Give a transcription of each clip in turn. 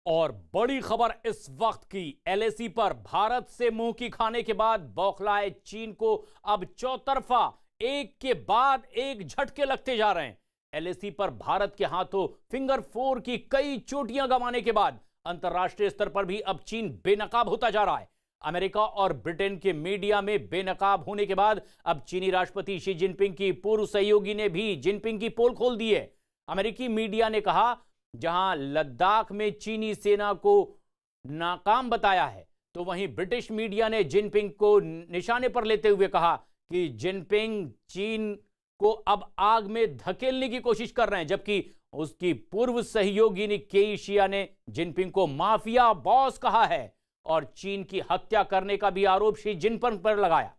और बड़ी खबर इस वक्त की एलएसी पर भारत से मुंह की खाने के बाद बौखलाए चीन को अब चौतरफा एक के बाद एक झटके लगते जा रहे हैं। एलएसी पर भारत के हाथों फिंगर 4 की कई चोटियां गंवाने के बाद अंतरराष्ट्रीय स्तर पर भी अब चीन बेनकाब होता जा रहा है। अमेरिका और ब्रिटेन के मीडिया में बेनकाब होने के बाद अब चीनी राष्ट्रपति शी जिनपिंग की पूर्व सहयोगी ने भी जिनपिंग की पोल खोल दी है। अमेरिकी मीडिया ने कहा, जहां लद्दाख में चीनी सेना को नाकाम बताया है, तो वहीं ब्रिटिश मीडिया ने जिनपिंग को निशाने पर लेते हुए कहा कि जिनपिंग चीन को अब आग में धकेलने की कोशिश कर रहे हैं, जबकि उसकी पूर्व सहयोगी केई शिया ने जिनपिंग को माफिया बॉस कहा है और चीन की हत्या करने का भी आरोप शी जिनपिंग पर लगाया।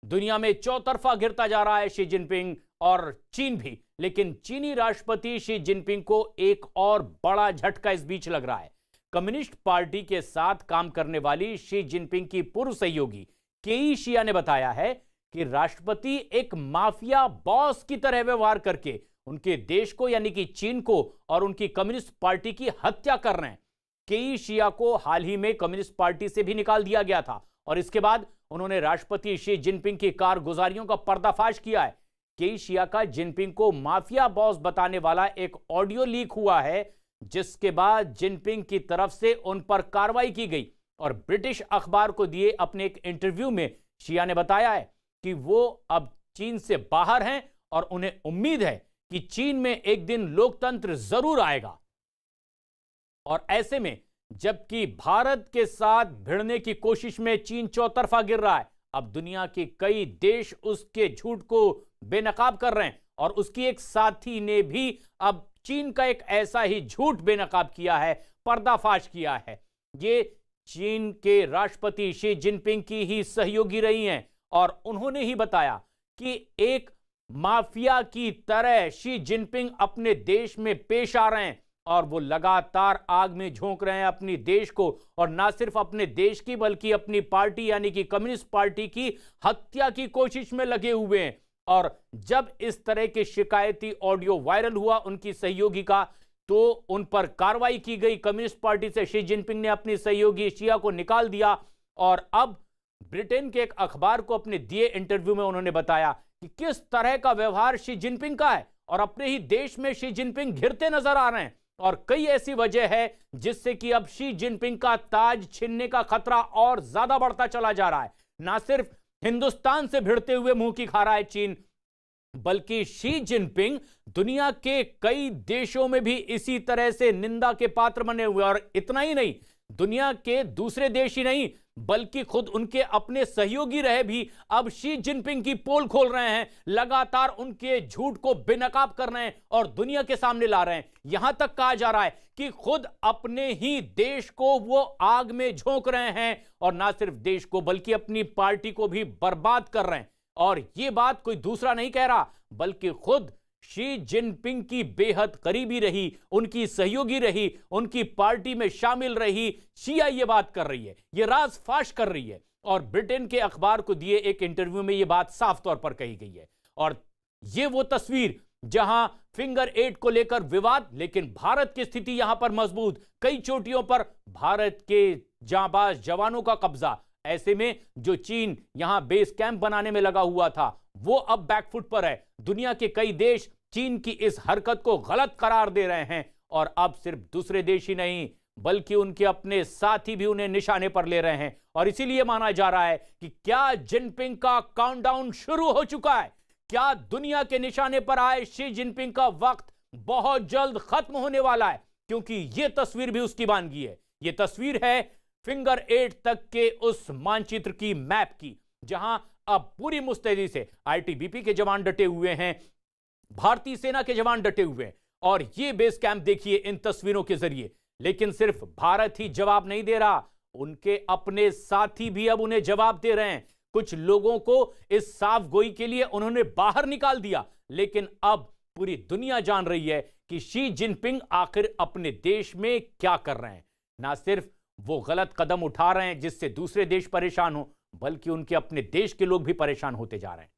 दुनिया में चौतरफा गिरता जा रहा है शी जिनपिंग और चीन भी, लेकिन चीनी राष्ट्रपति शी जिनपिंग को एक और बड़ा झटका इस बीच लग रहा है। कम्युनिस्ट पार्टी के साथ काम करने वाली शी जिनपिंग की पूर्व सहयोगी केई शिया ने बताया है कि राष्ट्रपति एक माफिया बॉस की तरह व्यवहार करके उनके देश को यानी कि चीन को और उनकी कम्युनिस्ट पार्टी की हत्या कर रहे हैं। केई शिया को हाल ही में कम्युनिस्ट पार्टी से भी निकाल दिया गया था और इसके बाद उन्होंने राष्ट्रपति शी जिनपिंग की कारगुजारियों का पर्दाफाश किया है। केई शिया का जिनपिंग को माफिया बॉस बताने वाला एक ऑडियो लीक हुआ है, जिसके बाद जिनपिंग की तरफ से उन पर कार्रवाई की गई और ब्रिटिश अखबार को दिए अपने एक इंटरव्यू में शिया ने बताया है कि वो अब चीन से बाहर हैं और उन्हें उम्मीद है कि चीन में एक दिन लोकतंत्र जरूर आएगा। और ऐसे में जबकि भारत के साथ भिड़ने की कोशिश में चीन चौतरफा गिर रहा है, अब दुनिया के कई देश उसके झूठ को बेनकाब कर रहे हैं और उसकी एक साथी ने भी अब चीन का एक ऐसा ही झूठ बेनकाब किया है, पर्दाफाश किया है। ये चीन के राष्ट्रपति शी जिनपिंग की ही सहयोगी रही हैं और उन्होंने ही बताया कि एक माफिया की तरह शी जिनपिंग अपने देश में पेश आ रहे हैं और वो लगातार आग में झोंक रहे हैं अपनी देश को, और ना सिर्फ अपने देश की बल्कि अपनी पार्टी यानी कि कम्युनिस्ट पार्टी की हत्या की कोशिश में लगे हुए हैं। और जब इस तरह के शिकायती ऑडियो वायरल हुआ उनकी सहयोगी का, तो उन पर कार्रवाई की गई। कम्युनिस्ट पार्टी से शी जिनपिंग ने अपनी सहयोगी शिया को निकाल दिया और अब ब्रिटेन के एक अखबार को अपने दिए इंटरव्यू में उन्होंने बताया कि किस तरह का व्यवहार शी जिनपिंग का है और अपने ही देश में शी जिनपिंग घिरते नजर आ रहे हैं और कई ऐसी वजह है जिससे कि अब शी जिनपिंग का ताज छीनने का खतरा और ज्यादा बढ़ता चला जा रहा है। ना सिर्फ हिंदुस्तान से भिड़ते हुए मुंह की खा रहा है चीन, बल्कि शी जिनपिंग दुनिया के कई देशों में भी इसी तरह से निंदा के पात्र बने हुए। और इतना ही नहीं, दुनिया के दूसरे देश ही नहीं बल्कि खुद उनके अपने सहयोगी रहे भी अब शी जिनपिंग की पोल खोल रहे हैं, लगातार उनके झूठ को बेनकाब कर रहे हैं और दुनिया के सामने ला रहे हैं। यहां तक कहा जा रहा है कि खुद अपने ही देश को वो आग में झोंक रहे हैं और ना सिर्फ देश को बल्कि अपनी पार्टी को भी बर्बाद कर रहे हैं। और ये बात कोई दूसरा नहीं कह रहा बल्कि खुद शी जिनपिंग की बेहद करीबी रही, उनकी सहयोगी रही, उनकी पार्टी में शामिल रही शिया ये बात कर रही है, ये राज फाश कर रही है। और ब्रिटेन के अखबार को दिए एक इंटरव्यू में ये बात साफ तौर पर कही गई है। और ये वो तस्वीर जहां फिंगर 8 को लेकर विवाद, लेकिन भारत की स्थिति यहां पर मजबूत, कई चोटियों पर भारत के जांबाज जवानों का कब्जा। ऐसे में जो चीन यहां बेस कैंप बनाने में लगा हुआ था वो अब बैकफुट पर है। दुनिया के कई देश चीन की इस हरकत को गलत करार दे रहे हैं और अब सिर्फ दूसरे देश ही नहीं बल्कि उनके अपने साथी भी उन्हें निशाने पर ले रहे हैं। और इसीलिए माना जा रहा है कि क्या जिनपिंग का काउंटडाउन शुरू हो चुका है, क्या दुनिया के निशाने पर आए शी जिनपिंग का वक्त बहुत जल्द खत्म होने वाला है, क्योंकि यह तस्वीर भी उसकी वानगी है। यह तस्वीर है फिंगर 8 तक के उस मानचित्र की, मैप की, जहां अब पूरी मुस्तैदी से आईटीबीपी के जवान डटे हुए हैं, भारतीय सेना के जवान डटे हुए हैं। और ये बेस कैंप देखिए इन तस्वीरों के जरिए। लेकिन सिर्फ भारत ही जवाब नहीं दे रहा, उनके अपने साथी भी अब उन्हें जवाब दे रहे हैं। कुछ लोगों को इस साफ गोई के लिए उन्होंने बाहर निकाल दिया, लेकिन अब पूरी दुनिया जान रही है कि शी जिनपिंग आखिर अपने देश में क्या कर रहे हैं। ना सिर्फ वो गलत कदम उठा रहे हैं जिससे दूसरे देश परेशान हो, बल्कि उनके अपने देश के लोग भी परेशान होते जा रहे हैं।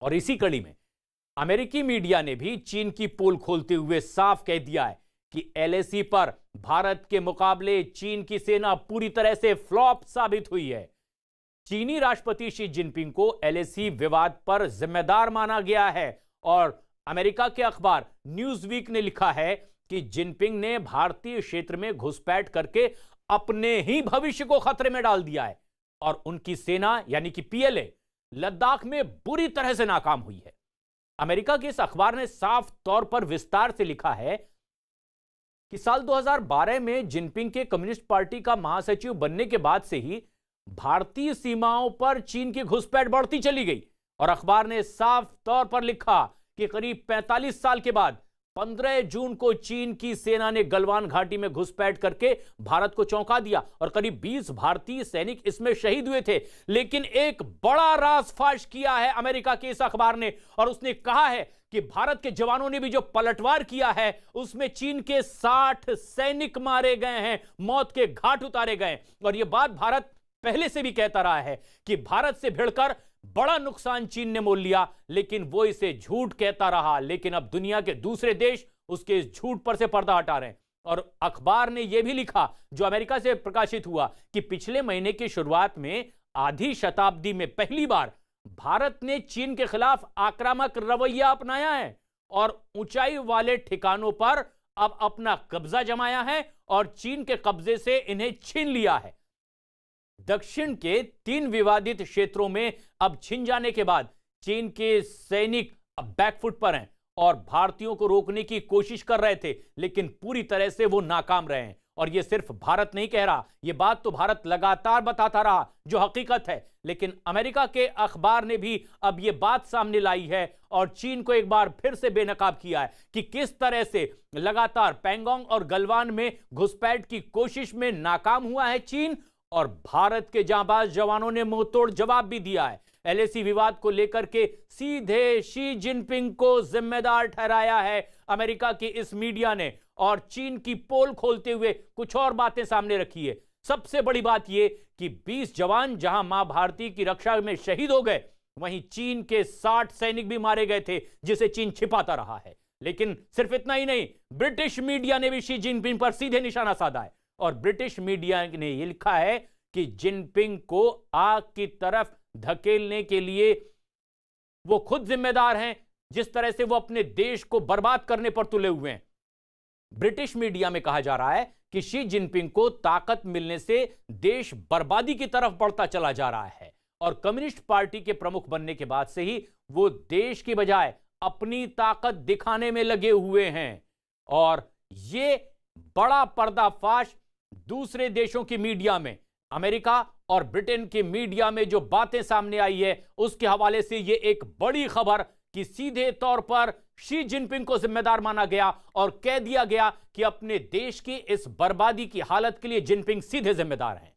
और इसी कड़ी में अमेरिकी मीडिया ने भी चीन की पोल खोलते हुए साफ कह दिया है कि एलएसी पर भारत के मुकाबले चीन की सेना पूरी तरह से फ्लॉप साबित हुई है। चीनी राष्ट्रपति शी जिनपिंग को एलएसी विवाद पर जिम्मेदार माना गया है और अमेरिका के अखबार न्यूज़वीक ने लिखा है कि जिनपिंग ने भारतीय क्षेत्र में घुसपैठ करके अपने ही भविष्य को खतरे में डाल दिया है और उनकी सेना यानी कि पीएलए लद्दाख में बुरी तरह से नाकाम हुई है। अमेरिका के इस अखबार ने साफ तौर पर विस्तार से लिखा है कि साल 2012 में जिनपिंग के कम्युनिस्ट पार्टी का महासचिव बनने के बाद से ही भारतीय सीमाओं पर चीन की घुसपैठ बढ़ती चली गई और अखबार ने साफ तौर पर लिखा कि करीब 45 साल के बाद 15 जून को चीन की सेना ने गलवान घाटी में घुसपैठ करके भारत को चौंका दिया और करीब 20 भारतीय सैनिक इसमें शहीद हुए थे। लेकिन एक बड़ा राज फाश किया है अमेरिका के इस अखबार ने और उसने कहा है कि भारत के जवानों ने भी जो पलटवार किया है उसमें चीन के 60 सैनिक मारे गए हैं, मौत के घाट उतारे गए। और यह बात भारत पहले से भी कहता रहा है कि भारत से भिड़कर बड़ा नुकसान चीन ने मोल लिया, लेकिन वो इसे झूठ कहता रहा। लेकिन अब दुनिया के दूसरे देश उसके इस झूठ पर से पर्दा हटा रहे हैं। और अखबार ने यह भी लिखा, जो अमेरिका से प्रकाशित हुआ, कि पिछले महीने की शुरुआत में आधी शताब्दी में पहली बार भारत ने चीन के खिलाफ आक्रामक रवैया अपनाया है और ऊंचाई वाले ठिकानों पर अब अपना कब्जा जमाया है और चीन के कब्जे से इन्हें छीन लिया है। दक्षिण के 3 विवादित क्षेत्रों में अब छिन जाने के बाद चीन के सैनिक अब बैकफुट पर हैं और भारतीयों को रोकने की कोशिश कर रहे थे, लेकिन पूरी तरह से वो नाकाम रहे हैं। और ये सिर्फ भारत नहीं कह रहा, ये बात तो भारत लगातार बताता रहा जो हकीकत है, लेकिन अमेरिका के अखबार ने भी अब ये बात सामने लाई है और चीन को एक बार फिर से बेनकाब किया है कि किस तरह से लगातार पैंगोंग और गलवान में घुसपैठ की कोशिश में नाकाम हुआ है चीन और भारत के जांबाज जवानों ने मुंहतोड़ जवाब भी दिया है। एलएसी विवाद को लेकर के सीधे शी जिनपिंग को जिम्मेदार ठहराया है अमेरिका की इस मीडिया ने और चीन की पोल खोलते हुए कुछ और बातें सामने रखी है। सबसे बड़ी बात यह कि 20 जवान जहां मां भारती की रक्षा में शहीद हो गए, वहीं चीन के 60 सैनिक भी मारे गए थे, जिसे चीन छिपाता रहा है। लेकिन सिर्फ इतना ही नहीं, ब्रिटिश मीडिया ने भी शी जिनपिंग पर सीधे निशाना साधा है और ब्रिटिश मीडिया ने यह लिखा है कि जिनपिंग को आग की तरफ धकेलने के लिए वो खुद जिम्मेदार हैं, जिस तरह से वो अपने देश को बर्बाद करने पर तुले हुए हैं। ब्रिटिश मीडिया में कहा जा रहा है कि शी जिनपिंग को ताकत मिलने से देश बर्बादी की तरफ बढ़ता चला जा रहा है और कम्युनिस्ट पार्टी के प्रमुख बनने के बाद से ही वो देश की बजाय अपनी ताकत दिखाने में लगे हुए हैं। और ये बड़ा पर्दाफाश दूसरे देशों की मीडिया में, अमेरिका और ब्रिटेन की मीडिया में जो बातें सामने आई है उसके हवाले से ये एक बड़ी खबर कि सीधे तौर पर शी जिनपिंग को जिम्मेदार माना गया और कह दिया गया कि अपने देश की इस बर्बादी की हालत के लिए जिनपिंग सीधे जिम्मेदार हैं।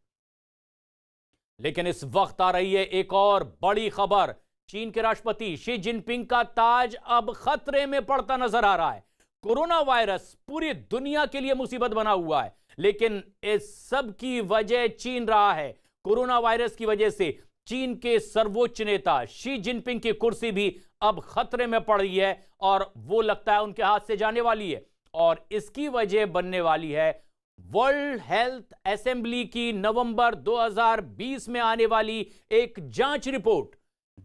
लेकिन इस वक्त आ रही है एक और बड़ी खबर। चीन के राष्ट्रपति शी जिनपिंग का ताज अब खतरे में पड़ता नजर आ रहा है। कोरोना वायरस पूरी दुनिया के लिए मुसीबत बना हुआ है, लेकिन इस सब की वजह चीन रहा है। कोरोना वायरस की वजह से चीन के सर्वोच्च नेता शी जिनपिंग की कुर्सी भी अब खतरे में पड़ रही है और वो लगता है उनके हाथ से जाने वाली है। और इसकी वजह बनने वाली है वर्ल्ड हेल्थ असेंबली की नवंबर 2020 में आने वाली एक जांच रिपोर्ट।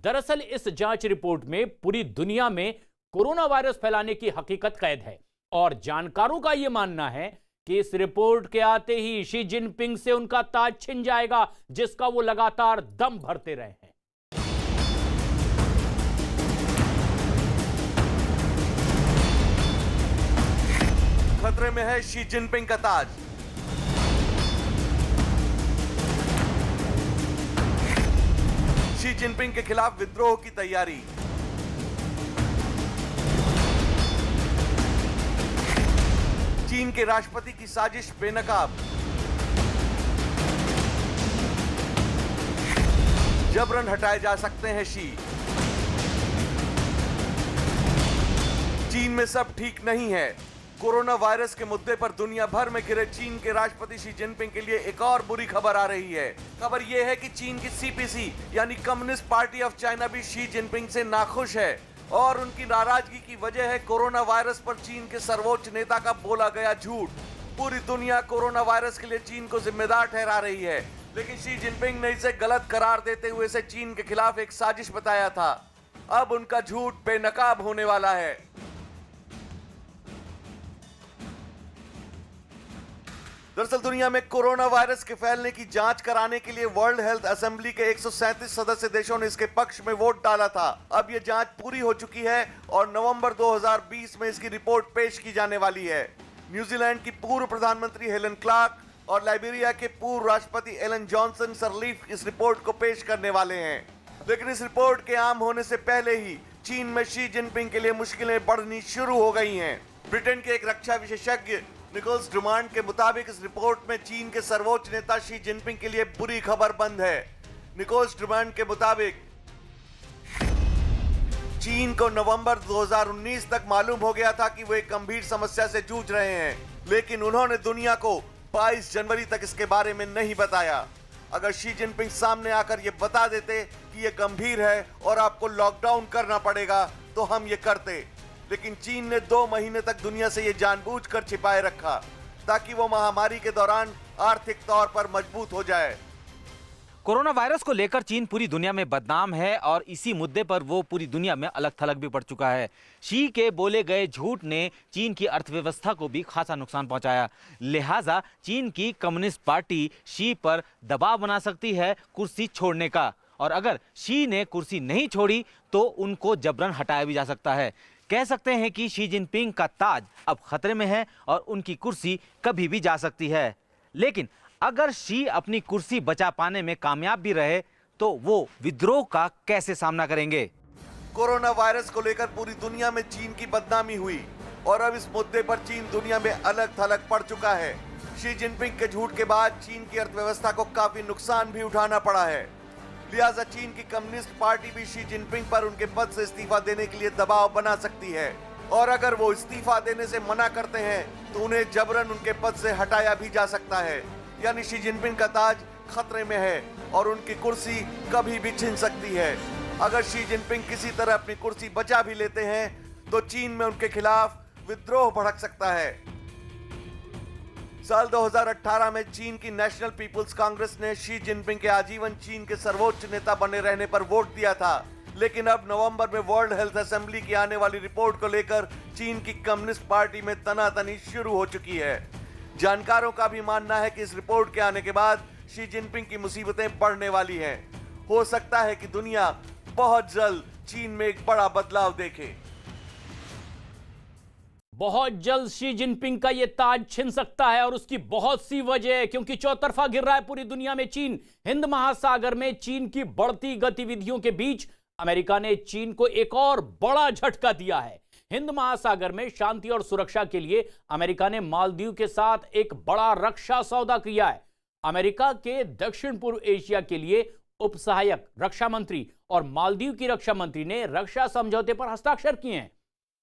दरअसल इस जांच रिपोर्ट में पूरी दुनिया में कोरोना वायरस फैलाने की हकीकत कैद है और जानकारों का यह मानना है कि इस रिपोर्ट के आते ही शी जिनपिंग से उनका ताज छिन जाएगा, जिसका वो लगातार दम भरते रहे हैं। खतरे में है शी जिनपिंग का ताज। शी जिनपिंग के खिलाफ विद्रोह की तैयारी। चीन के राष्ट्रपति की साजिश बेनकाब। जबरन हटाए जा सकते हैं शी। चीन में सब ठीक नहीं है। कोरोना वायरस के मुद्दे पर दुनिया भर में घिरे चीन के राष्ट्रपति शी जिनपिंग के लिए एक और बुरी खबर आ रही है। खबर यह है कि चीन की सीपीसी यानी कम्युनिस्ट पार्टी ऑफ चाइना भी शी जिनपिंग से नाखुश है और उनकी नाराजगी की वजह है कोरोना वायरस पर चीन के सर्वोच्च नेता का बोला गया झूठ। पूरी दुनिया कोरोना वायरस के लिए चीन को जिम्मेदार ठहरा रही है, लेकिन शी जिनपिंग ने इसे गलत करार देते हुए इसे चीन के खिलाफ एक साजिश बताया था। अब उनका झूठ बेनकाब होने वाला है। दरअसल दुनिया में कोरोना वायरस के फैलने की जांच कराने के लिए वर्ल्ड हेल्थ असेंबली के 137 सदस्य देशों ने इसके पक्ष में वोट डाला था। अब यह जांच पूरी हो चुकी है और नवंबर 2020 में इसकी रिपोर्ट पेश की जाने वाली है। न्यूजीलैंड की पूर्व प्रधानमंत्री हेलन क्लार्क और लाइबेरिया के पूर्व राष्ट्रपति एलन जॉनसन सरलीफ इस रिपोर्ट को पेश करने वाले हैं। लेकिन इस रिपोर्ट के आम होने से पहले ही चीन में शी जिनपिंग के लिए मुश्किलें बढ़नी शुरू हो गई हैं। ब्रिटेन के एक रक्षा विशेषज्ञ निकोलस ड्रुमांड के मुताबिक इस रिपोर्ट में चीन के सर्वोच्च नेता शी जिनपिंग के लिए बुरी खबर बंद है। निकोलस ड्रुमांड के मुताबिक चीन को नवंबर 2019 तक मालूम हो गया था कि वो एक गंभीर समस्या से जूझ रहे हैं, लेकिन उन्होंने दुनिया को 22 जनवरी तक इसके बारे में नहीं बताया। अगर शी जिनपिंग सामने आकर ये बता देते कि ये गंभीर है और आपको लॉकडाउन करना पड़ेगा तो हम ये करते, लेकिन चीन ने 2 महीने तक दुनिया से ये जानबूझकर छिपाए रखा ताकि वो महामारी के दौरान आर्थिक तौर पर मजबूत हो जाए। कोरोना वायरस को लेकर चीन पूरी दुनिया में बदनाम है और इसी मुद्दे पर वो पूरी दुनिया में अलग थलग भी पड़ चुका है। शी के बोले गए झूठ ने चीन की अर्थव्यवस्था को भी खासा नुकसान पहुंचाया। लिहाजा चीन की कम्युनिस्ट पार्टी शी पर दबाव बना सकती है कुर्सी छोड़ने का, और अगर शी ने कुर्सी नहीं छोड़ी तो उनको जबरन हटाया भी जा सकता है। कह सकते हैं कि शी जिनपिंग का ताज अब खतरे में है और उनकी कुर्सी कभी भी जा सकती है। लेकिन अगर शी अपनी कुर्सी बचा पाने में कामयाब भी रहे तो वो विद्रोह का कैसे सामना करेंगे? कोरोना वायरस को लेकर पूरी दुनिया में चीन की बदनामी हुई और अब इस मुद्दे पर चीन दुनिया में अलग थलग पड़ चुका है। शी जिनपिंग के झूठ के बाद चीन की अर्थव्यवस्था को काफी नुकसान भी उठाना पड़ा है। लिहाजा चीन की कम्युनिस्ट पार्टी भी शी जिनपिंग पर उनके पद से इस्तीफा देने के लिए दबाव बना सकती है, और अगर वो इस्तीफा देने से मना करते हैं तो उन्हें जबरन उनके पद से हटाया भी जा सकता है। यानी शी जिनपिंग का ताज खतरे में है और उनकी कुर्सी कभी भी छिन सकती है। अगर शी जिनपिंग किसी तरह अपनी कुर्सी बचा भी लेते हैं तो चीन में उनके खिलाफ विद्रोह भड़क सकता है। साल 2018 में चीन की नेशनल पीपुल्स कांग्रेस ने शी जिनपिंग के आजीवन चीन के सर्वोच्च नेता बने रहने पर वोट दिया था, लेकिन अब नवंबर में वर्ल्ड हेल्थ असेंबली की आने वाली रिपोर्ट को लेकर चीन की कम्युनिस्ट पार्टी में तनातनी शुरू हो चुकी है। जानकारों का भी मानना है कि इस रिपोर्ट के आने के बाद शी जिनपिंग की मुसीबतें बढ़ने वाली हैं। हो सकता है कि दुनिया बहुत जल्द चीन में एक बड़ा बदलाव देखे। बहुत जल्द शी जिनपिंग का यह ताज छिन सकता है और उसकी बहुत सी वजह है, क्योंकि चौतरफा गिर रहा है पूरी दुनिया में चीन। हिंद महासागर में चीन की बढ़ती गतिविधियों के बीच अमेरिका ने चीन को एक और बड़ा झटका दिया है। हिंद महासागर में शांति और सुरक्षा के लिए अमेरिका ने मालदीव के साथ एक बड़ा रक्षा सौदा किया है। अमेरिका के दक्षिण पूर्व एशिया के लिए उप सहायक रक्षा मंत्री और मालदीव की रक्षा मंत्री ने रक्षा समझौते पर हस्ताक्षर किए हैं।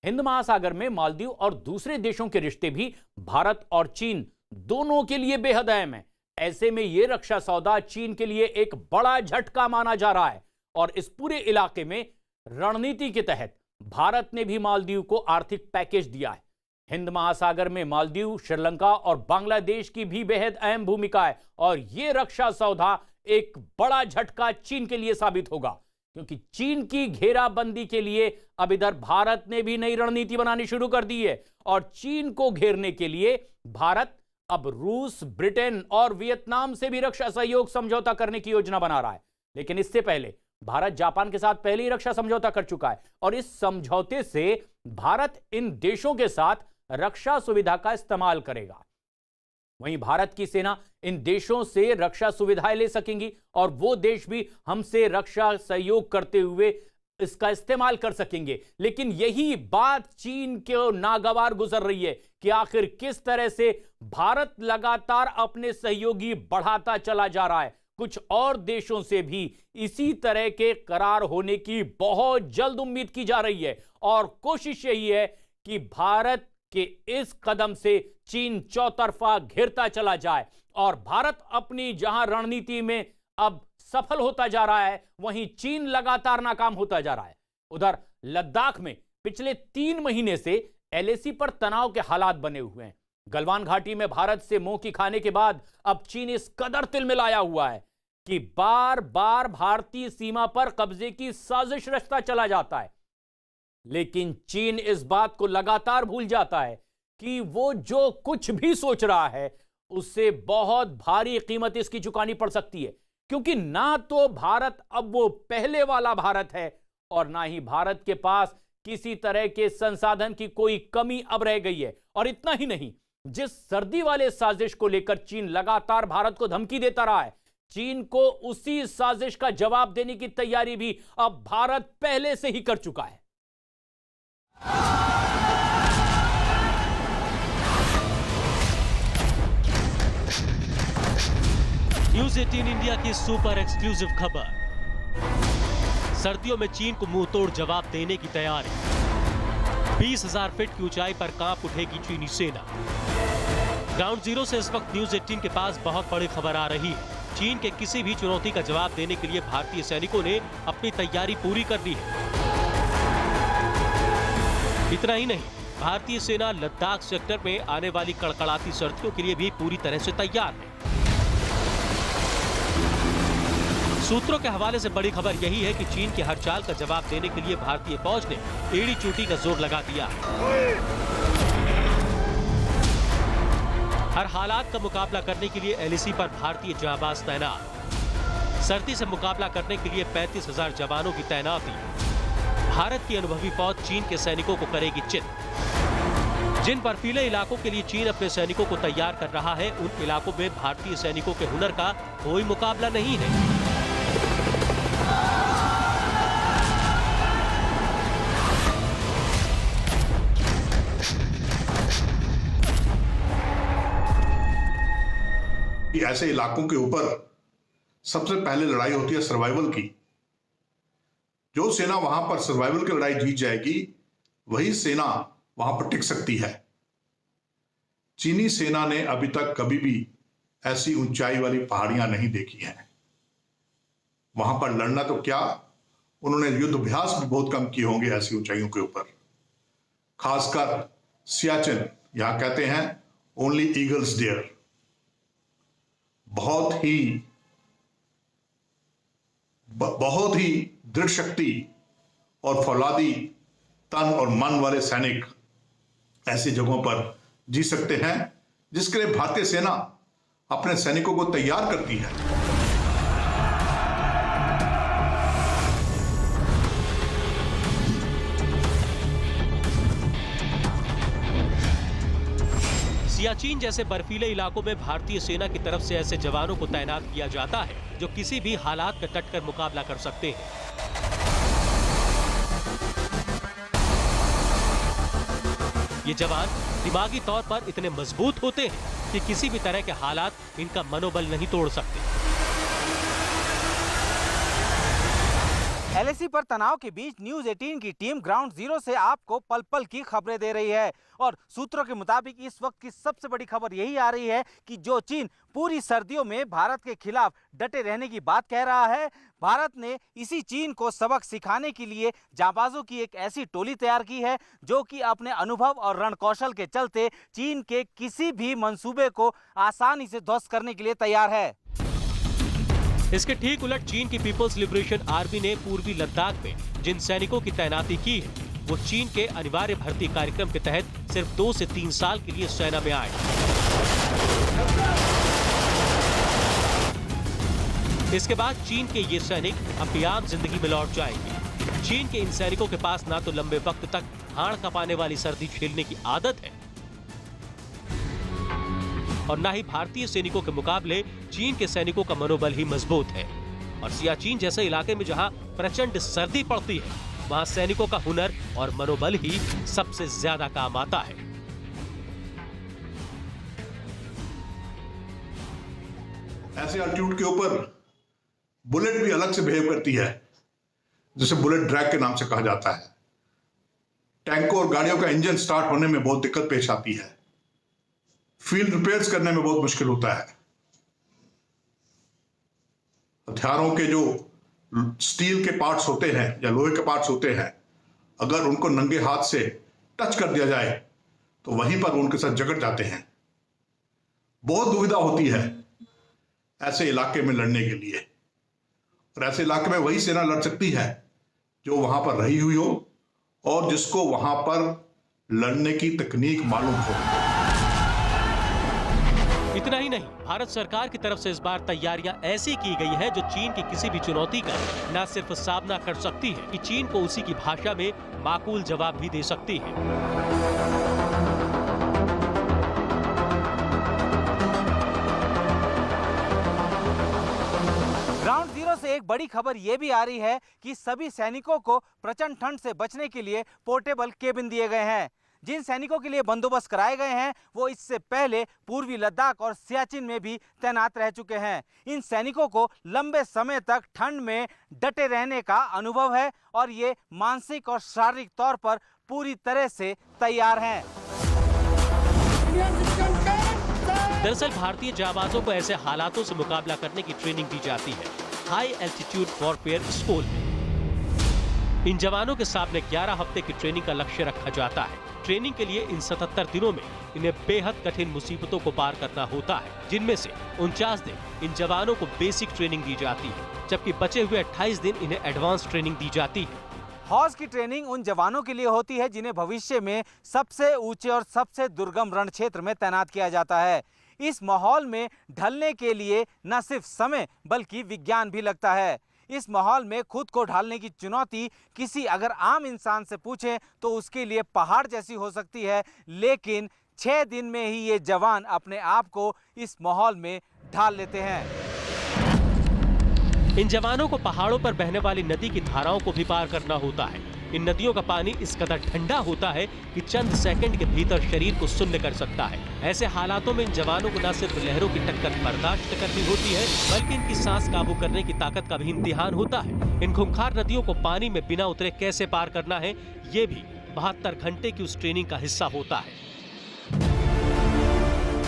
हिंद महासागर में मालदीव और दूसरे देशों के रिश्ते भी भारत और चीन दोनों के लिए बेहद अहम है। ऐसे में यह रक्षा सौदा चीन के लिए एक बड़ा झटका माना जा रहा है और इस पूरे इलाके में रणनीति के तहत भारत ने भी मालदीव को आर्थिक पैकेज दिया है। हिंद महासागर में मालदीव, श्रीलंका और बांग्लादेश की भी बेहद अहम भूमिका है और यह रक्षा सौदा एक बड़ा झटका चीन के लिए साबित होगा, क्योंकि चीन की घेराबंदी के लिए अब इधर भारत ने भी नई रणनीति बनानी शुरू कर दी है और चीन को घेरने के लिए भारत अब रूस, ब्रिटेन और वियतनाम से भी रक्षा सहयोग समझौता करने की योजना बना रहा है। लेकिन इससे पहले भारत जापान के साथ पहले ही रक्षा समझौता कर चुका है और इस समझौते से भारत इन देशों के साथ रक्षा सुविधा का इस्तेमाल करेगा। वहीं भारत की सेना इन देशों से रक्षा सुविधाएं ले सकेंगी और वो देश भी हमसे रक्षा सहयोग करते हुए इसका इस्तेमाल कर सकेंगे। लेकिन यही बात चीन के नागवार गुजर रही है कि आखिर किस तरह से भारत लगातार अपने सहयोगी बढ़ाता चला जा रहा है। कुछ और देशों से भी इसी तरह के करार होने की बहुत जल्द उम्मीद की जा रही है और कोशिश यही है कि भारत के इस कदम से चीन चौतरफा घिरता चला जाए और भारत अपनी जहां रणनीति में अब सफल होता जा रहा है, वहीं चीन लगातार नाकाम होता जा रहा है। उधर लद्दाख में पिछले 3 महीने से एलएसी पर तनाव के हालात बने हुए हैं। गलवान घाटी में भारत से मुंह की खाने के बाद अब चीन इस कदर तिलमिलाया हुआ है कि बार बार भारतीय सीमा पर कब्जे की साजिश रचता चला जाता है। लेकिन चीन इस बात को लगातार भूल जाता है कि वो जो कुछ भी सोच रहा है उससे बहुत भारी कीमत इसकी चुकानी पड़ सकती है, क्योंकि ना तो भारत अब वो पहले वाला भारत है और ना ही भारत के पास किसी तरह के संसाधन की कोई कमी अब रह गई है। और इतना ही नहीं, जिस सर्दी वाले साजिश को लेकर चीन लगातार भारत को धमकी देता रहा है, चीन को उसी साजिश का जवाब देने की तैयारी भी अब भारत पहले से ही कर चुका है। न्यूज 18 इंडिया की सुपर एक्सक्लूसिव खबर। सर्दियों में चीन को मुंह तोड़ जवाब देने की तैयारी। 20,000 फीट की ऊंचाई पर कांप उठेगी चीनी सेना। ग्राउंड जीरो से इस वक्त न्यूज 18 के पास बहुत बड़ी खबर आ रही है। चीन के किसी भी चुनौती का जवाब देने के लिए भारतीय सैनिकों ने अपनी तैयारी पूरी कर ली है। इतना ही नहीं, भारतीय सेना लद्दाख सेक्टर में आने वाली कड़कड़ाती सर्दियों के लिए भी पूरी तरह से तैयार है। सूत्रों के हवाले से बड़ी खबर यही है कि चीन की हर चाल का जवाब देने के लिए भारतीय फौज ने एड़ी चोटी का जोर लगा दिया। हर हालात का मुकाबला करने के लिए एलएसी पर भारतीय जांबाज तैनात। सर्दी से मुकाबला करने के लिए 35,000 जवानों की तैनाती। भारत की अनुभवी फौज चीन के सैनिकों को करेगी चित। जिन बर्फीले इलाकों के लिए चीन अपने सैनिकों को तैयार कर रहा है, उन इलाकों में भारतीय सैनिकों के हुनर का कोई मुकाबला नहीं है। ऐसे इलाकों के ऊपर सबसे पहले लड़ाई होती है सर्वाइवल की। जो सेना वहां पर सर्वाइवल की लड़ाई जीत जाएगी, वही सेना वहां पर टिक सकती है। चीनी सेना ने अभी तक कभी भी ऐसी ऊंचाई वाली पहाड़ियां नहीं देखी हैं। वहां पर लड़ना तो क्या, उन्होंने युद्ध अभ्यास भी बहुत कम किए होंगे ऐसी ऊंचाइयों के ऊपर। खासकर सियाचिन, यहां कहते हैं ओनली ईगल्स डेयर। बहुत ही दृढ़ शक्ति और फौलादी तन और मन वाले सैनिक ऐसी जगहों पर जी सकते हैं, जिसके लिए भारतीय सेना अपने सैनिकों को तैयार करती है। सियाचिन जैसे बर्फीले इलाकों में भारतीय सेना की तरफ से ऐसे जवानों को तैनात किया जाता है जो किसी भी हालात का डटकर मुकाबला कर सकते हैं। ये जवान दिमागी तौर पर इतने मजबूत होते हैं कि किसी भी तरह के हालात इनका मनोबल नहीं तोड़ सकते। एलएसी पर तनाव के बीच न्यूज 18 की टीम ग्राउंड जीरो से आपको पल पल की खबरें दे रही है। और सूत्रों के मुताबिक इस वक्त की सबसे बड़ी खबर यही आ रही है कि जो चीन पूरी सर्दियों में भारत के खिलाफ डटे रहने की बात कह रहा है, भारत ने इसी चीन को सबक सिखाने के लिए जांबाजों की एक ऐसी टोली तैयार की है जो कि अपने अनुभव और रणकौशल के चलते चीन के किसी भी मंसूबे को आसानी से ध्वस्त करने के लिए तैयार है। इसके ठीक उलट चीन की पीपल्स लिबरेशन आर्मी ने पूर्वी लद्दाख में जिन सैनिकों की तैनाती की है, वो चीन के अनिवार्य भर्ती कार्यक्रम के तहत सिर्फ 2 से 3 साल के लिए सेना में आए। इसके बाद चीन के ये सैनिक अपनी आम जिंदगी में लौट जाएंगे। चीन के इन सैनिकों के पास ना तो लंबे वक्त तक हाड़ कपाने वाली सर्दी झेलने की आदत है और ना ही भारतीय सैनिकों के मुकाबले चीन के सैनिकों का मनोबल ही मजबूत है। और सियाचिन जैसे इलाके में जहां प्रचंड सर्दी पड़ती है, वहां सैनिकों का हुनर और मनोबल ही सबसे ज्यादा काम आता है। ऐसे एल्टीट्यूड के ऊपर बुलेट भी अलग से बिहेव करती है, जिसे बुलेट ड्रैग के नाम से कहा जाता है। टैंकों और गाड़ियों का इंजन स्टार्ट होने में बहुत दिक्कत पेश आती है। फील्ड रिपेयर्स करने में बहुत मुश्किल होता है। हथियारों के जो स्टील के पार्ट्स होते हैं या लोहे के पार्ट्स होते हैं, अगर उनको नंगे हाथ से टच कर दिया जाए तो वहीं पर उनके साथ जकड़ जाते हैं। बहुत दुविधा होती है ऐसे इलाके में लड़ने के लिए, और ऐसे इलाके में वही सेना लड़ सकती है जो वहां पर रही हुई हो और जिसको वहां पर लड़ने की तकनीक मालूम हो। इतना ही नहीं, भारत सरकार की तरफ से इस बार तैयारियां ऐसी की गई है जो चीन की किसी भी चुनौती का न सिर्फ सामना कर सकती है कि चीन को उसी की भाषा में माकूल जवाब भी दे सकती है। ग्राउंड जीरो से एक बड़ी खबर यह भी आ रही है कि सभी सैनिकों को प्रचंड ठंड से बचने के लिए पोर्टेबल केबिन दिए गए हैं। जिन सैनिकों के लिए बंदोबस्त कराए गए हैं वो इससे पहले पूर्वी लद्दाख और सियाचिन में भी तैनात रह चुके हैं। इन सैनिकों को लंबे समय तक ठंड में डटे रहने का अनुभव है और ये मानसिक और शारीरिक तौर पर पूरी तरह से तैयार हैं। दरअसल भारतीय जाबाजों को ऐसे हालातों से मुकाबला करने की ट्रेनिंग दी जाती है हाई एल्टीट्यूड वॉरफेयर स्कूल में। इन जवानों के सामने 11 हफ्ते की ट्रेनिंग का लक्ष्य रखा जाता है। ट्रेनिंग के लिए इन 77 दिनों में इन्हें बेहद कठिन मुसीबतों को पार करना होता है, जिनमें से 49 दिन इन जवानों को बेसिक ट्रेनिंग दी जाती है, जबकि बचे हुए 28 दिन इन्हें एडवांस ट्रेनिंग दी जाती है। हौज की ट्रेनिंग उन जवानों के लिए होती है जिन्हें भविष्य में सबसे ऊंचे और सबसे दुर्गम रण क्षेत्र में तैनात किया जाता है। इस माहौल में ढलने के लिए न सिर्फ समय बल्कि विज्ञान भी लगता है। इस माहौल में खुद को ढालने की चुनौती किसी अगर आम इंसान से पूछें तो उसके लिए पहाड़ जैसी हो सकती है, लेकिन 6 दिन में ही ये जवान अपने आप को इस माहौल में ढाल लेते हैं। इन जवानों को पहाड़ों पर बहने वाली नदी की धाराओं को भी पार करना होता है। इन नदियों का पानी इस कदर ठंडा होता है कि चंद सेकंड के भीतर शरीर को सुन्न कर सकता है। ऐसे हालातों में इन जवानों को न सिर्फ लहरों की टक्कर बर्दाश्त करनी होती है, बल्कि इनकी सांस काबू करने की ताकत का भी इम्तिहान होता है। इन खूंखार नदियों को पानी में बिना उतरे कैसे पार करना है, ये भी 72 घंटे की उस ट्रेनिंग का हिस्सा होता है।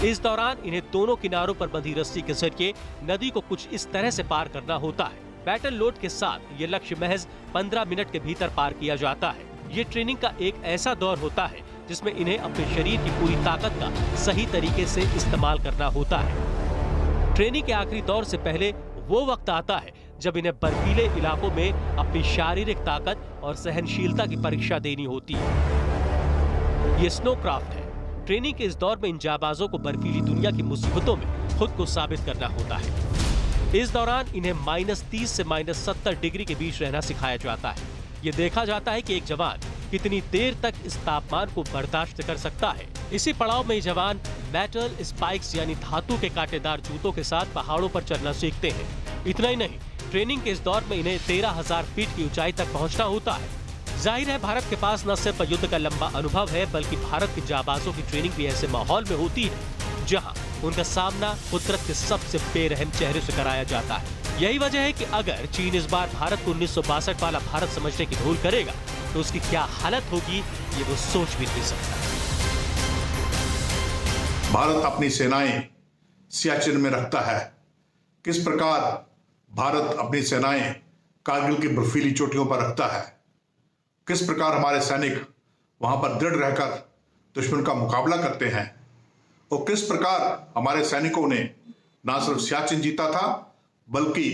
इस दौरान इन्हें दोनों किनारों पर बंधी रस्सी के जरिए नदी को कुछ इस तरह से पार करना होता है। बैटल लोड के साथ ये लक्ष्य महज 15 मिनट के भीतर पार किया जाता है। ये ट्रेनिंग का एक ऐसा दौर होता है जिसमें इन्हें अपने शरीर की पूरी ताकत का सही तरीके से इस्तेमाल करना होता है। ट्रेनिंग के आखिरी दौर से पहले वो वक्त आता है जब इन्हें बर्फीले इलाकों में अपनी शारीरिक ताकत और सहनशीलता की परीक्षा देनी होती है। ये स्नो क्राफ्ट है। ट्रेनिंग के इस दौर में इन जाबाजों को बर्फीली दुनिया की मुसीबतों में खुद को साबित करना होता है। इस दौरान इन्हें -30 से -70 डिग्री के बीच रहना सिखाया जाता है। ये देखा जाता है कि एक जवान कितनी देर तक इस तापमान को बर्दाश्त कर सकता है। इसी पड़ाव में ये जवान मेटल स्पाइक्स यानी धातु के कांटेदार जूतों के साथ पहाड़ों पर चढ़ना सीखते हैं। इतना ही नहीं, ट्रेनिंग के इस दौर में इन्हें 13,000 फीट की ऊंचाई तक पहुंचना होता है। जाहिर है भारत के पास न सिर्फ युद्ध का लंबा अनुभव है, बल्कि भारत के जाबाजों की ट्रेनिंग भी ऐसे माहौल में होती है जहां उनका सामना कुदरत के सबसे बेरहम चेहरे से कराया जाता है। यही वजह है कि अगर चीन इस बार भारत को 1962 वाला भारत समझने की भूल करेगा तो उसकी क्या हालत होगी ये वो सोच भी नहीं सकता। भारत अपनी सेनाएं सियाचिन में रखता है। किस प्रकार भारत अपनी सेनाएं कारगिल की बर्फीली चोटियों पर रखता है, किस प्रकार हमारे सैनिक वहां पर दृढ़ रहकर दुश्मन का मुकाबला करते हैं, और किस प्रकार हमारे सैनिकों ने न सिर्फ सियाचिन जीता था बल्कि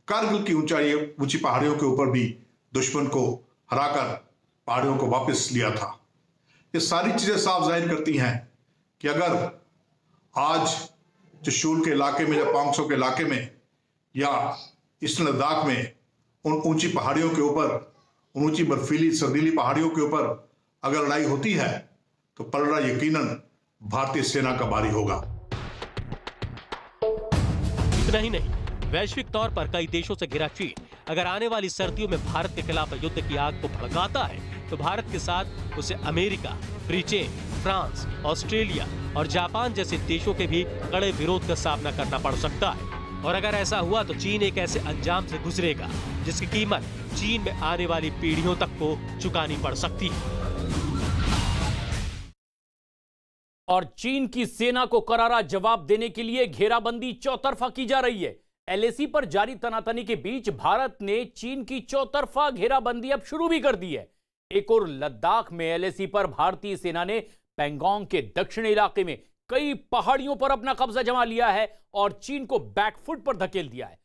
कारगिल की ऊंची पहाड़ियों के ऊपर भी दुश्मन को हराकर पहाड़ियों को वापस लिया था। ये सारी चीजें साफ जाहिर करती हैं कि अगर आज चशूल के इलाके में या पांगसो के इलाके में या ईस्टर्न लद्दाख में उन ऊंची पहाड़ियों के ऊपर, उन ऊंची बर्फीली सर्दीली पहाड़ियों के ऊपर अगर लड़ाई होती है तो पलड़ा यकीनन भारतीय सेना का भारी होगा। इतना ही नहीं, वैश्विक तौर पर कई देशों से घिरा चीन अगर आने वाली सर्दियों में भारत के खिलाफ युद्ध की आग को भड़काता है तो भारत के साथ उसे अमेरिका, ब्रिटेन, फ्रांस, ऑस्ट्रेलिया और जापान जैसे देशों के भी कड़े विरोध का सामना करना पड़ सकता है। और अगर ऐसा हुआ तो चीन एक ऐसे अंजाम से गुजरेगा जिसकी कीमत चीन में आने वाली पीढ़ियों तक को चुकानी पड़ सकती है। और चीन की सेना को करारा जवाब देने के लिए घेराबंदी चौतरफा की जा रही है। एलएसी पर जारी तनातनी के बीच भारत ने चीन की चौतरफा घेराबंदी अब शुरू भी कर दी है। एक और लद्दाख में एलएसी पर भारतीय सेना ने पैंगोंग के दक्षिणी इलाके में कई पहाड़ियों पर अपना कब्जा जमा लिया है और चीन को बैकफुट पर धकेल दिया है।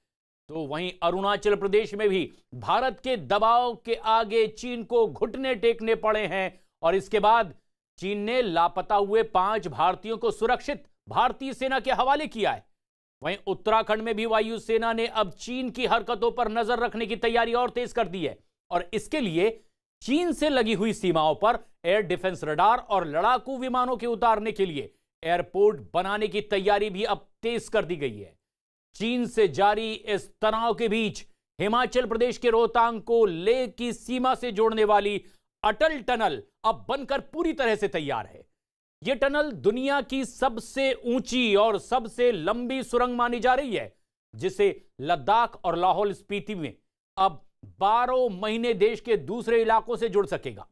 तो वहीं अरुणाचल प्रदेश में भी भारत के दबाव के आगे चीन को घुटने टेकने पड़े हैं और इसके बाद चीन ने लापता हुए 5 भारतीयों को सुरक्षित भारतीय सेना के हवाले किया है। वहीं उत्तराखंड में भी वायुसेना ने अब चीन की हरकतों पर नजर रखने की तैयारी और तेज कर दी है और इसके लिए चीन से लगी हुई सीमाओं पर एयर डिफेंस रडार और लड़ाकू विमानों के उतारने के लिए एयरपोर्ट बनाने की तैयारी भी अब तेज कर दी गई है। चीन से जारी इस तनाव के बीच हिमाचल प्रदेश के रोहतांग को लेह की सीमा से जोड़ने वाली अटल टनल अब बनकर पूरी तरह से तैयार है। यह टनल दुनिया की सबसे ऊंची और सबसे लंबी सुरंग मानी जा रही है, जिसे लद्दाख और लाहौल स्पीति में अब 12 महीने देश के दूसरे इलाकों से जुड़ सकेगा।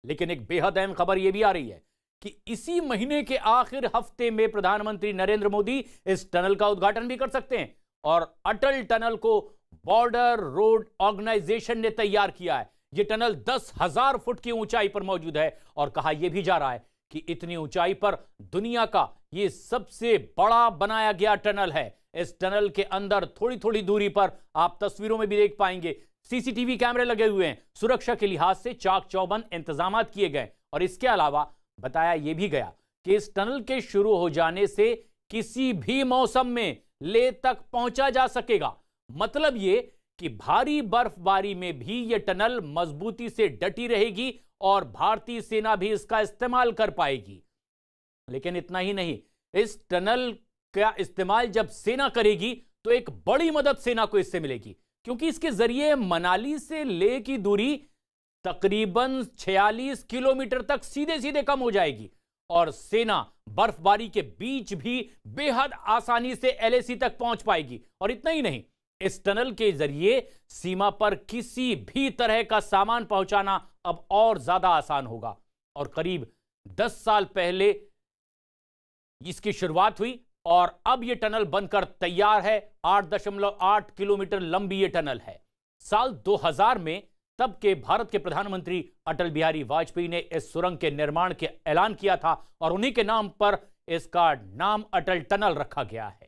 लेकिन एक बेहद अहम खबर यह भी आ रही है कि इसी महीने के आखिर हफ्ते में प्रधानमंत्री नरेंद्र मोदी इस टनल का उद्घाटन भी कर सकते हैं और अटल टनल को बॉर्डर रोड ऑर्गेनाइजेशन ने तैयार किया है। यह टनल 10,000 फुट की ऊंचाई पर मौजूद है और कहा यह भी जा रहा है कि इतनी ऊंचाई पर दुनिया का यह सबसे बड़ा बनाया गया टनल है। इस टनल के अंदर थोड़ी थोड़ी दूरी पर आप तस्वीरों में भी देख पाएंगे सीसीटीवी कैमरे लगे हुए हैं। सुरक्षा के लिहाज से चाक चौबंद इंतजाम किए गए और इसके अलावा बताया यह भी गया कि इस टनल के शुरू हो जाने से किसी भी मौसम में लेह तक पहुंचा जा सकेगा। मतलब यह कि भारी बर्फबारी में भी यह टनल मजबूती से डटी रहेगी और भारतीय सेना भी इसका इस्तेमाल कर पाएगी। लेकिन इतना ही नहीं, इस टनल का इस्तेमाल जब सेना करेगी तो एक बड़ी मदद सेना को इससे मिलेगी, क्योंकि इसके जरिए मनाली से लेह की दूरी तकरीबन 46 किलोमीटर तक सीधे सीधे कम हो जाएगी और सेना बर्फबारी के बीच भी बेहद आसानी से एलएसी तक पहुंच पाएगी। और इतना ही नहीं, इस टनल के जरिए सीमा पर किसी भी तरह का सामान पहुंचाना अब और ज्यादा आसान होगा। और करीब 10 साल पहले इसकी शुरुआत हुई और अब यह टनल बनकर तैयार है। 8.8 किलोमीटर लंबी यह टनल है। साल 2000 में तब के भारत के प्रधानमंत्री अटल बिहारी वाजपेयी ने इस सुरंग के निर्माण के ऐलान किया था और उन्हीं के नाम पर इसका नाम अटल टनल रखा गया है।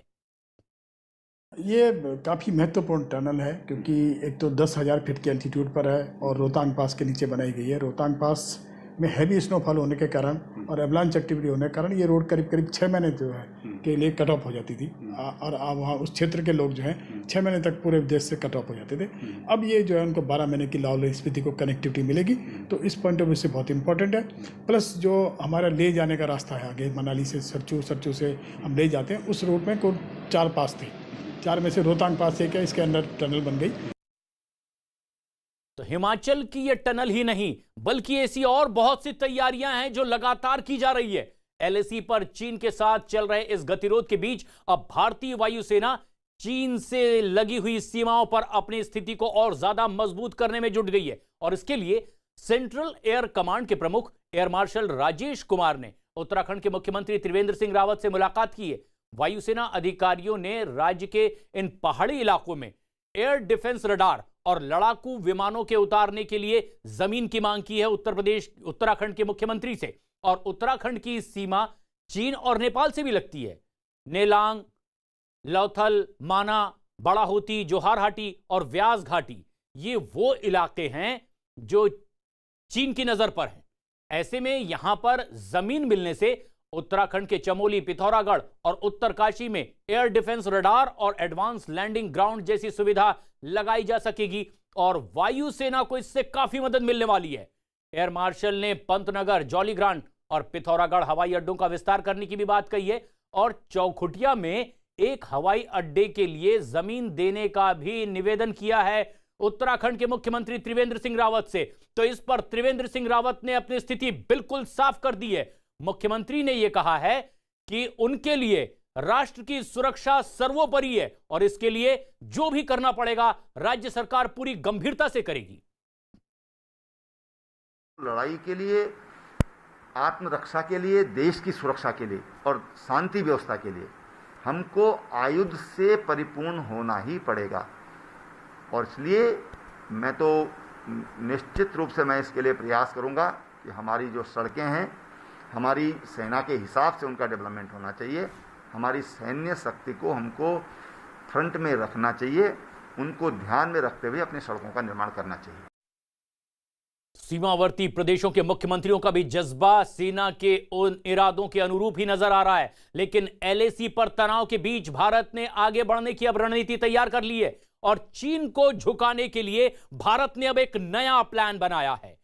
ये काफ़ी महत्वपूर्ण टनल है क्योंकि एक तो 10,000 फीट के एल्टीट्यूड पर है और रोहतांग पास के नीचे बनाई गई है। रोहतांग पास में हैवी स्नोफॉल होने के कारण और एवलांच एक्टिविटी होने के कारण ये रोड करीब करीब 6 महीने जो है के लिए कट ऑफ हो जाती थी और वहाँ उस क्षेत्र के लोग जो हैं 6 महीने तक पूरे देश से कट ऑफ हो जाते थे। अब ये जो है उनको 12 महीने की लाहौल स्पीति को कनेक्टिविटी मिलेगी, तो इस पॉइंट ऑफ व्यू से बहुत इंपॉर्टेंट है। प्लस जो हमारा ले जाने का रास्ता है आगे मनाली से सरचू से हम ले जाते हैं, उस रूट में कुल 4 पास थे, 4 में से रोहतांग पास एक है, इसके अंदर टनल बन गई। तो हिमाचल की यह टनल ही नहीं बल्कि ऐसी और बहुत सी तैयारियां हैं जो लगातार की जा रही है। एलएसी पर चीन के साथ चल रहे इस गतिरोध के बीच अब भारतीय वायुसेना चीन से लगी हुई सीमाओं पर अपनी स्थिति को और ज्यादा मजबूत करने में जुट गई है और इसके लिए सेंट्रल एयर कमांड के प्रमुख एयर मार्शल राजेश कुमार ने उत्तराखंड के मुख्यमंत्री त्रिवेंद्र सिंह रावत से मुलाकात की है। वायुसेना अधिकारियों ने राज्य के इन पहाड़ी इलाकों में एयर डिफेंस रडार और लड़ाकू विमानों के उतारने के लिए जमीन की मांग की है उत्तराखंड के मुख्यमंत्री से। और उत्तराखंड की सीमा चीन और नेपाल से भी लगती है। नेलांग, लौथल, माना, बड़ा होती, जोहारहाटी और व्यास घाटी ये वो इलाके हैं जो चीन की नजर पर हैं। ऐसे में यहां पर जमीन मिलने से उत्तराखंड के चमोली, पिथौरागढ़ और उत्तरकाशी में एयर डिफेंस रडार और एडवांस लैंडिंग ग्राउंड जैसी सुविधा लगाई जा सकेगी और वायुसेना को इससे काफी मदद मिलने वाली है। एयर मार्शल ने पंतनगर, जौलीग्रांट और पिथौरागढ़ हवाई अड्डों का विस्तार करने की भी बात कही है और चौखुटिया में एक हवाई अड्डे के लिए जमीन देने का भी निवेदन किया है उत्तराखंड के मुख्यमंत्री त्रिवेंद्र सिंह रावत से। तो इस पर त्रिवेंद्र सिंह रावत ने अपनी स्थिति बिल्कुल साफ कर दी है। मुख्यमंत्री ने यह कहा है कि उनके लिए राष्ट्र की सुरक्षा सर्वोपरि है और इसके लिए जो भी करना पड़ेगा राज्य सरकार पूरी गंभीरता से करेगी। लड़ाई के लिए, आत्मरक्षा के लिए, देश की सुरक्षा के लिए और शांति व्यवस्था के लिए हमको आयुध से परिपूर्ण होना ही पड़ेगा। और इसलिए मैं तो निश्चित रूप से मैं इसके लिए प्रयास करूंगा कि हमारी जो सड़कें हैं, हमारी सेना के हिसाब से उनका डेवलपमेंट होना चाहिए। हमारी सैन्य शक्ति को हमको फ्रंट में रखना चाहिए, उनको ध्यान में रखते हुए अपनी सड़कों का निर्माण करना चाहिए। सीमावर्ती प्रदेशों के मुख्यमंत्रियों का भी जज्बा सेना के उन इरादों के अनुरूप ही नजर आ रहा है, लेकिन एलएसी पर तनाव के बीच भारत ने आगे बढ़ने की अब रणनीति तैयार कर ली है और चीन को झुकाने के लिए भारत ने अब एक नया प्लान बनाया है।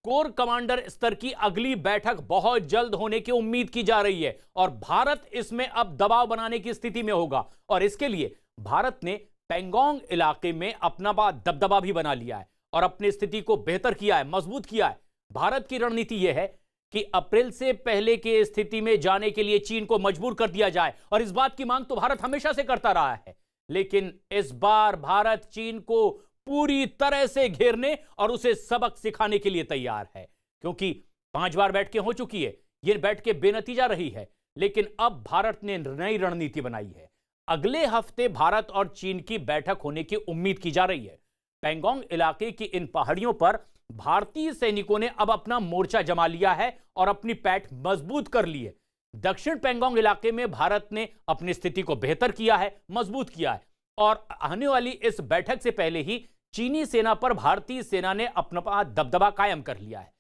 कोर कमांडर स्तर की अगली बैठक बहुत जल्द होने की उम्मीद की जा रही है और भारत इसमें अब दबाव बनाने की स्थिति में होगा और इसके लिए भारत ने पैंगोंग इलाके में अपना दबदबा भी बना लिया है और अपनी स्थिति को बेहतर किया है, मजबूत किया है। भारत की रणनीति यह है कि अप्रैल से पहले की स्थिति में जाने के लिए चीन को मजबूर कर दिया जाए और इस बात की मांग तो भारत हमेशा से करता रहा है, लेकिन इस बार भारत चीन को पूरी तरह से घेरने और उसे सबक सिखाने के लिए तैयार है, क्योंकि 5 बार बैठकें हो चुकी है, ये बैठकें बेनतीजा रही है, लेकिन अब भारत ने नई रणनीति बनाई है। अगले हफ्ते भारत और चीन की बैठक होने की उम्मीद की जा रही है। पैंगोंग इलाके की इन पहाड़ियों पर भारतीय सैनिकों ने अब अपना मोर्चा जमा लिया है और अपनी पैठ मजबूत कर ली है। दक्षिण पैंगोंग इलाके में भारत ने अपनी स्थिति को बेहतर किया है, मजबूत किया है और आने वाली इस बैठक से पहले ही चीनी सेना पर भारतीय सेना ने अपना दबदबा कायम कर लिया है।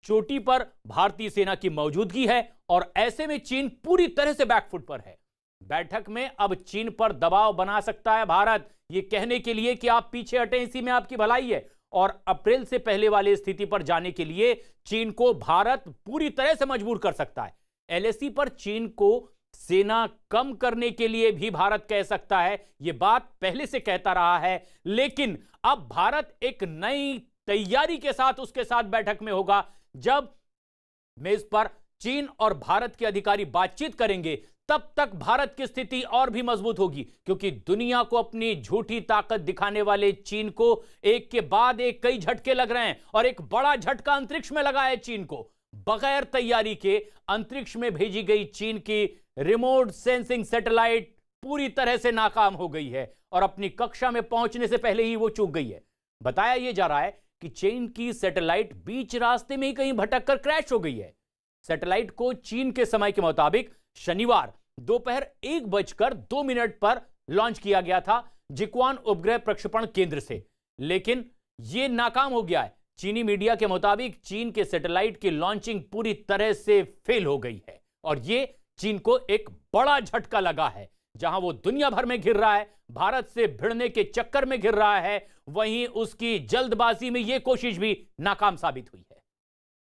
चोटी पर भारतीय सेना की मौजूदगी है और ऐसे में चीन पूरी तरह से बैकफुट पर है। बैठक में अब चीन पर दबाव बना सकता है भारत, ये कहने के लिए कि आप पीछे हटें, इसी में आपकी भलाई है, और अप्रैल से पहले वाली स्थिति पर जाने के लिए चीन को भारत पूरी तरह से मजबूर कर सकता है। एलएसी पर चीन को सेना कम करने के लिए भी भारत कह सकता है, यह बात पहले से कहता रहा है, लेकिन अब भारत एक नई तैयारी के साथ उसके साथ बैठक में होगा। जब मेज पर चीन और भारत के अधिकारी बातचीत करेंगे तब तक भारत की स्थिति और भी मजबूत होगी, क्योंकि दुनिया को अपनी झूठी ताकत दिखाने वाले चीन को एक के बाद एक कई झटके लग रहे हैं और एक बड़ा झटका अंतरिक्ष में लगा है। चीन को बगैर तैयारी के अंतरिक्ष में भेजी गई चीन की रिमोट सेंसिंग सैटेलाइट पूरी तरह से नाकाम हो गई है और अपनी कक्षा में पहुंचने से पहले ही वो चूक गई है। बताया यह जा रहा है कि चीन की सैटेलाइट बीच रास्ते में ही कहीं भटक कर क्रैश हो गई है। सैटेलाइट को चीन के समय के मुताबिक शनिवार दोपहर 1:02 पर लॉन्च किया गया था जिक्वान उपग्रह प्रक्षेपण केंद्र से, लेकिन यह नाकाम हो गया है। चीनी मीडिया के मुताबिक चीन के सैटेलाइट की लॉन्चिंग पूरी तरह से फेल हो गई है और यह चीन को एक बड़ा झटका लगा है। जहां वो दुनिया भर में घिर रहा है, भारत से भिड़ने के चक्कर में घिर रहा है, वहीं उसकी जल्दबाजी में यह कोशिश भी नाकाम साबित हुई है।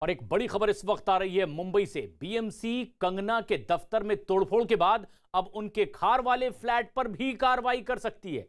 और एक बड़ी खबर इस वक्त आ रही है मुंबई से। बीएमसी कंगना के दफ्तर में तोड़फोड़ के बाद अब उनके खार वाले फ्लैट पर भी कार्रवाई कर सकती है,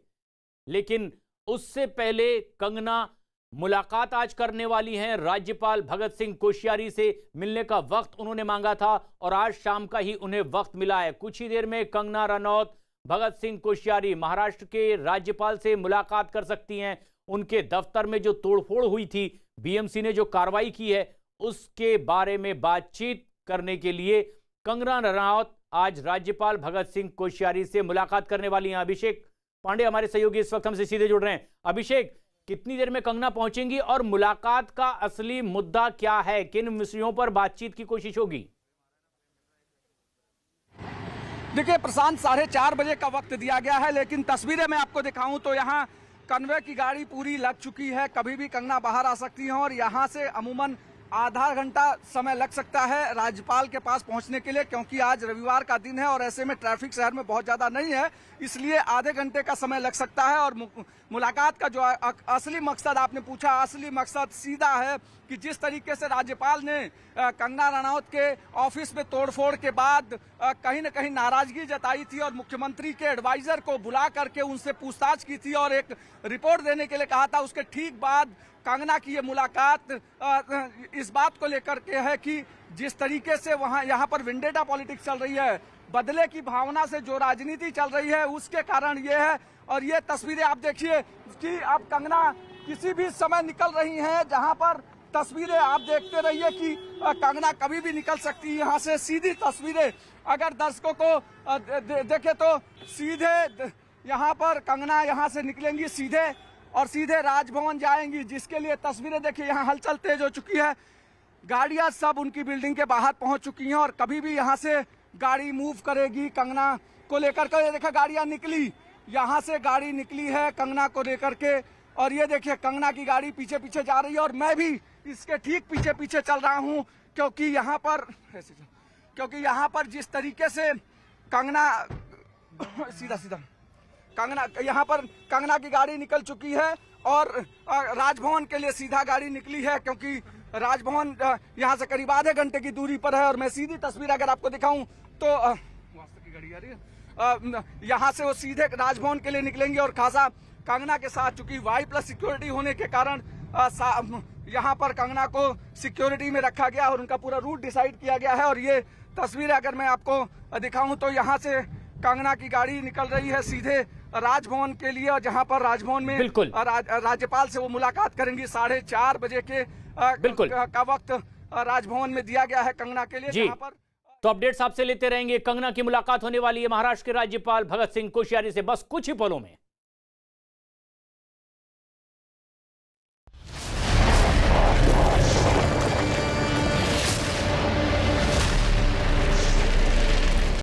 लेकिन उससे पहले कंगना मुलाकात आज करने वाली हैं। राज्यपाल भगत सिंह कोश्यारी से मिलने का वक्त उन्होंने मांगा था और आज शाम का ही उन्हें वक्त मिला है। कुछ ही देर में कंगना रनौत, भगत सिंह कोश्यारी महाराष्ट्र के राज्यपाल से मुलाकात कर सकती हैं। उनके दफ्तर में जो तोड़फोड़ हुई थी, बीएमसी ने जो कार्रवाई की है, उसके बारे में बातचीत करने के लिए कंगना रनौत आज राज्यपाल भगत सिंह कोश्यारी से मुलाकात करने वाली हैं। अभिषेक पांडे हमारे सहयोगी इस वक्त हमसे सीधे जुड़ रहे हैं। अभिषेक, कितनी देर में कंगना पहुंचेंगी और मुलाकात का असली मुद्दा क्या है? किन विषयों पर बातचीत की कोशिश होगी? देखिए प्रशांत, 4:30 बजे का वक्त दिया गया है, लेकिन तस्वीरें मैं आपको दिखाऊं तो यहाँ कन्वे की गाड़ी पूरी लग चुकी है। कभी भी कंगना बाहर आ सकती हैं और यहाँ से अमूमन आधा घंटा समय लग सकता है राज्यपाल के पास पहुंचने के लिए, क्योंकि आज रविवार का दिन है और ऐसे में ट्रैफिक शहर में बहुत ज्यादा नहीं है, इसलिए आधे घंटे का समय लग सकता है। और मुलाकात का जो असली मकसद आपने पूछा, असली मकसद सीधा है कि जिस तरीके से राज्यपाल ने कंगना रनौत के ऑफिस में तोड़फोड़ के बाद कहीं न कहीं नाराजगी जताई थी और मुख्यमंत्री के एडवाइजर को बुला करके उनसे पूछताछ की थी और एक रिपोर्ट देने के लिए कहा था, उसके ठीक बाद कंगना की ये मुलाकात इस बात को लेकर के है कि जिस तरीके से यहाँ पर विंडेटा पॉलिटिक्स चल रही है, बदले की भावना से जो राजनीति चल रही है, उसके कारण ये है। और ये तस्वीरें आप देखिए कि अब कंगना किसी भी समय निकल रही हैं, जहां पर तस्वीरें आप देखते रहिए कि कंगना कभी भी निकल सकती है यहाँ से। सीधी तस्वीरें अगर दर्शकों को देखे तो सीधे यहाँ पर कंगना यहाँ से निकलेंगी सीधे और सीधे राजभवन जाएंगी, जिसके लिए तस्वीरें देखिए यहाँ हलचल तेज हो चुकी है। गाड़ियां सब उनकी बिल्डिंग के बाहर पहुंच चुकी हैं और कभी भी यहाँ से गाड़ी मूव करेगी कंगना को लेकर के। ये देखिए गाड़ियां निकली, यहाँ से गाड़ी निकली है कंगना को लेकर के, और ये देखिए कंगना की गाड़ी पीछे पीछे जा रही है और मैं भी इसके ठीक पीछे पीछे चल रहा हूँ, क्योंकि यहाँ पर जिस तरीके से कंगना सीधा कंगना यहाँ पर कंगना की गाड़ी निकल चुकी है और राजभवन के लिए सीधा गाड़ी निकली है, क्योंकि राजभवन यहाँ से करीब आधे घंटे की दूरी पर है। और मैं सीधी तस्वीर अगर आपको दिखाऊं तो की गाड़ी आ रही है, यहाँ से वो सीधे राजभवन के लिए निकलेंगे और खासा कंगना के साथ, चूंकि Y+ सिक्योरिटी होने के कारण यहाँ पर कंगना को सिक्योरिटी में रखा गया और उनका पूरा रूट डिसाइड किया गया है। और ये तस्वीरें अगर मैं आपको दिखाऊं तो यहाँ से कंगना की गाड़ी निकल रही है सीधे राजभवन के लिए, और जहां पर राजभवन में बिल्कुल राज्यपाल से वो मुलाकात करेंगी। 4:30 बजे के बिल्कुल का वक्त राजभवन में दिया गया है कंगना के लिए, जहां पर तो अपडेट्स आपसे लेते रहेंगे। कंगना की मुलाकात होने वाली है महाराष्ट्र के राज्यपाल भगत सिंह कोश्यारी से बस कुछ ही पलों में।